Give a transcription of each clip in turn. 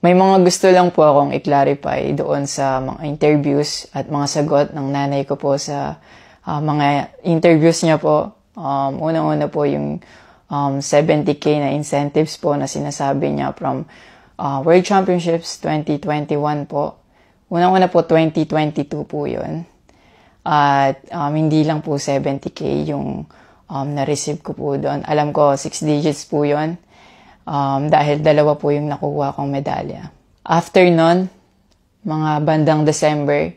May mga gusto lang po akong i-clarify doon sa mga interviews at mga sagot ng nanay ko po sa mga interviews niya po. Unang-una po yung 70K na incentives po na sinasabi niya from World Championships 2021 po. Unang-una po 2022 po yun. At hindi lang po 70K yung na-receive ko po doon. Alam ko 6 digits po yun. Dahil dalawa po yung nakuha kong medalya. After nun, mga bandang December,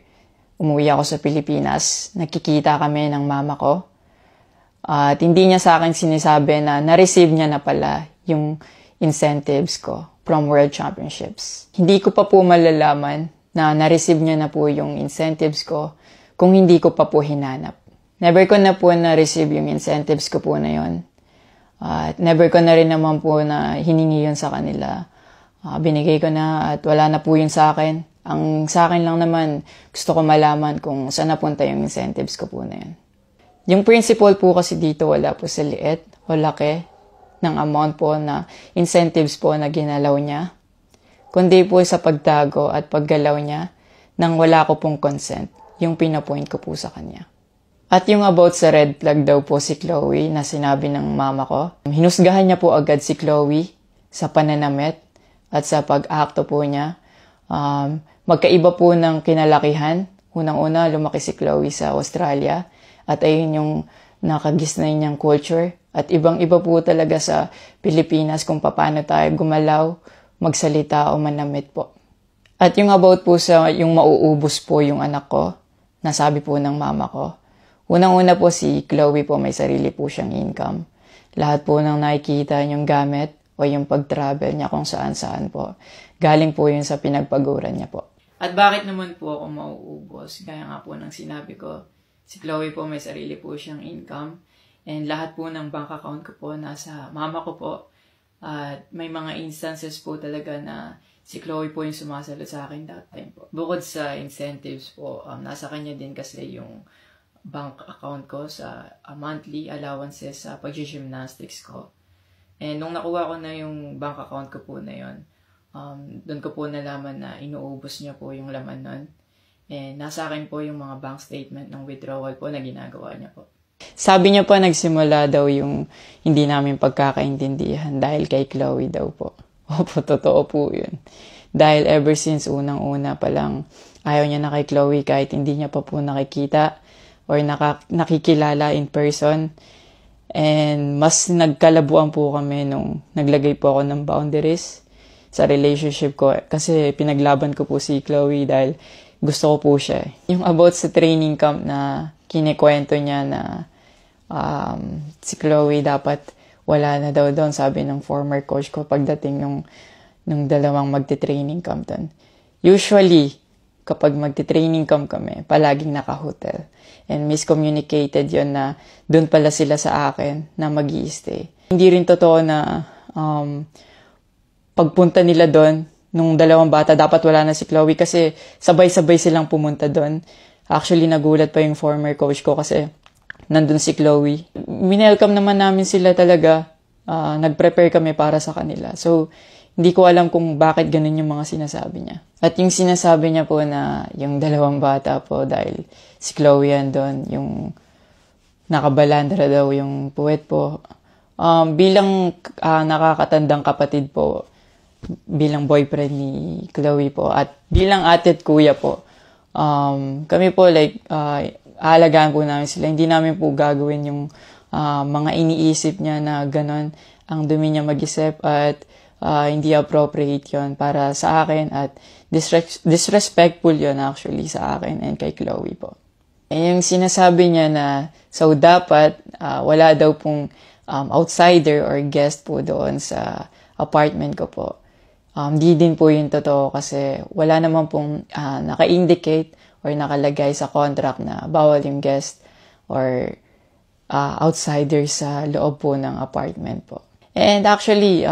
umuwi ako sa Pilipinas. Nakikita kami ng mama ko. At hindi niya sa akin sinasabi na na-receive niya na pala yung incentives ko from World Championships. Hindi ko pa po malalaman na na-receive niya na po yung incentives ko kung hindi ko pa po hinanap. Never ko na po na-receive yung incentives ko po na yon. At never ko na rin naman po na hiningi yun sa kanila. Binigay ko na at wala na po yun sa akin. Ang sa akin lang naman, gusto ko malaman kung saan napunta yung incentives ko po na yun. Yung principle po kasi dito wala po sa liit o laki ng amount po na incentives po na ginalaw niya. Kundi po sa pagtago at paggalaw niya nang wala ko pong consent, yung pinapoint ko po sa kanya. At yung about sa red flag daw po si Chloe na sinabi ng mama ko, hinusgahan niya po agad si Chloe sa pananamit at sa pag-akto po niya. Magkaiba po ng kinalakihan. Unang-una, lumaki si Chloe sa Australia at ayun yung nakagisnay niyang culture. At ibang-iba po talaga sa Pilipinas kung paano tayo gumalaw, magsalita o manamit po. At yung about po sa yung mauubos po yung anak ko, nasabi po ng mama ko. Unang-una po si Chloe po may sarili po siyang income. Lahat po ng nakikita niyong gamit o yung pag-travel niya kung saan-saan po. Galing po yun sa pinagpaguran niya po. At bakit naman po ako mauubos? Gaya nga po ng sinabi ko, si Chloe po may sarili po siyang income. And lahat po ng bank account ko po nasa mama ko po. At may mga instances po talaga na si Chloe po yung sumasagot sa akin that time po. Bukod sa incentives po, nasa kanya din kasi yung bank account ko sa monthly allowances sa pag-gymnastics ko. And nung nakuha ko na yung bank account ko po na yun, doon ko po nalaman na inuubos niya po yung laman nun. And nasa akin po yung mga bank statement ng withdrawal po na ginagawa niya po. Sabi niya po nagsimula daw yung hindi namin pagkakaintindihan dahil kay Chloe daw po. Opo, totoo po yun. Dahil ever since unang-una pa lang, ayaw niya na kay Chloe kahit hindi niya pa po nakikita or nakikilala in person. And mas nagkalabuan po kami nung naglagay po ako ng boundaries sa relationship ko. Kasi pinaglaban ko po si Chloe dahil gusto ko po siya. Yung about sa training camp na kinikwento niya na si Chloe dapat wala na daw doon, sabi ng former coach ko pagdating nung dalawang magte-training camp doon. Usually, kapag magte-training camp kami, palaging naka-hotel. And miscommunicated yon na doon pala sila sa akin na mag-i-stay. Hindi rin totoo na pagpunta nila doon, nung dalawang bata, dapat wala na si Chloe kasi sabay-sabay silang pumunta doon. Actually, nagulat pa yung former coach ko kasi nandun si Chloe. Minelcome naman namin sila talaga. Nag-prepare kami para sa kanila. So, hindi ko alam kung bakit ganun yung mga sinasabi niya. At yung sinasabi niya po na yung dalawang bata po dahil si Chloe yan doon, yung nakabalandra daw yung puwet po. Bilang nakakatandang kapatid po, bilang boyfriend ni Chloe po, at bilang ate at kuya po, kami po aalagaan po namin sila. Hindi namin po gagawin yung mga iniisip niya na ganon ang dumi niya mag-isip at hindi appropriate yon para sa akin at disrespectful yon actually sa akin and kay Chloe po. And yung sinasabi niya na so dapat wala daw pong outsider or guest po doon sa apartment ko po. Di din po yung totoo kasi wala naman pong naka-indicate or nakalagay sa contract na bawal yung guest or outsider sa loob po ng apartment po. And actually,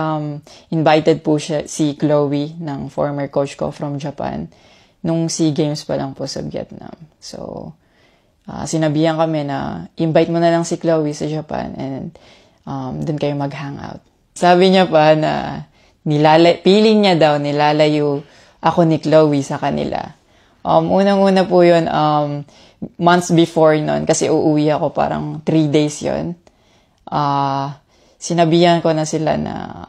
invited po si Chloe ng former coach ko from Japan nung SEA Games pa lang po sa Vietnam. So, sinabihan kami na invite mo na lang si Chloe sa Japan and doon kayo mag-hangout. Sabi niya pa na feeling niya daw, nilalayo ako ni Chloe sa kanila. Unang-una po yun, months before nun, kasi uuwi ako parang 3 days yun. Sinabihan ko na sila na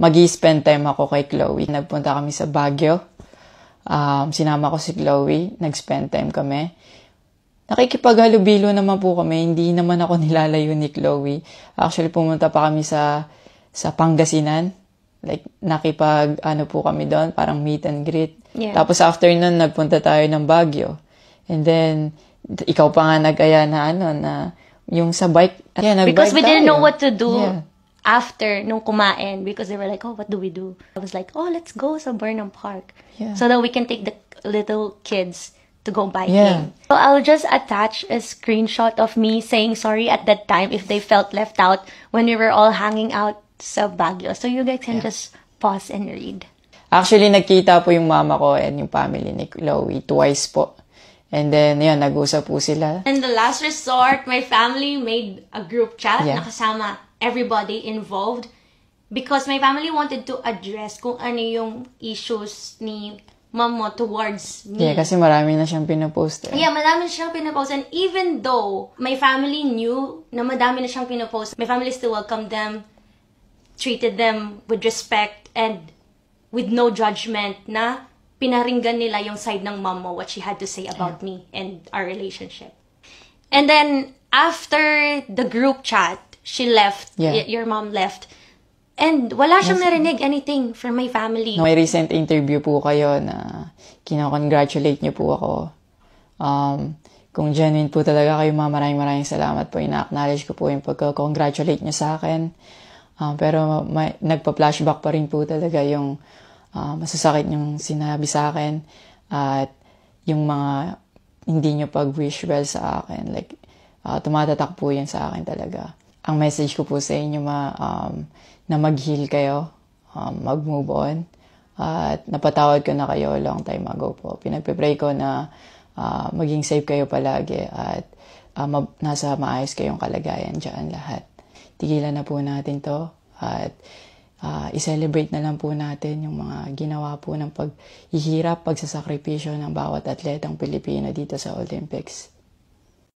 mag-i-spend time ako kay Chloe. Nagpunta kami sa Baguio. Sinama ko si Chloe, nag-spend time kami. Nakikipaghalubilo naman po kami, hindi naman ako nilalayo ni Chloe. Actually, pumunta pa kami sa Pangasinan. Like, po kami doon, parang meet and greet. Yeah. Tapos after nun, nagpunta tayo ng Baguio. And then, ikaw pa nga nag-aya na yung sa bike. Nag-bike Because we didn't know what to do Yeah. after nung kumain, because they were like, oh, what do we do? I was like, oh, let's go sa Burnham Park. Yeah. So that we can take the little kids to go biking. Yeah. So I'll just attach a screenshot of me saying sorry at that time if they felt left out when we were all hanging out sa Baguio. So you guys can just pause and read. Actually, nagkita po yung mama ko and yung family ni Chloe twice po. And then, yun, nag-usap po sila. In the last resort, my family made a group chat Yeah. na kasama everybody involved because my family wanted to address kung ano yung issues ni mom mo towards me. Yeah, kasi marami na siyang pinapost. Yeah, madami na siyang pinapost. And even though my family knew na madami na siyang pinapost, my family still welcomed them, treated them with respect, and with no judgment na pinaringgan nila yung side ng mom mo, what she had to say about me and our relationship. And then, after the group chat, she left, Yeah. your mom left, and wala siyang narinig anything from my family. May recent interview po kayo na kinakongratulate niyo po ako. Kung genuine po talaga kayo, maraming salamat po. Ina-acknowledge ko po yung pagka-congratulate niyo sa akin. Pero nagpa-flashback pa rin po talaga yung masasakit yung sinabi sa akin at yung mga hindi nyo pag-wish well sa akin. Like, tumatatak po yun sa akin talaga. Ang message ko po sa inyo na mag-heal kayo, mag-move on, at napatawad ko na kayo long time ago po. Pinagpipray ko na maging safe kayo palagi at nasa maayos kayong kalagayan dyan lahat. Tigilan na po natin to at i-celebrate na lang po natin yung mga ginawa po ng paghihirap, pagsasakripisyo ng bawat atletang Pilipino dito sa Olympics.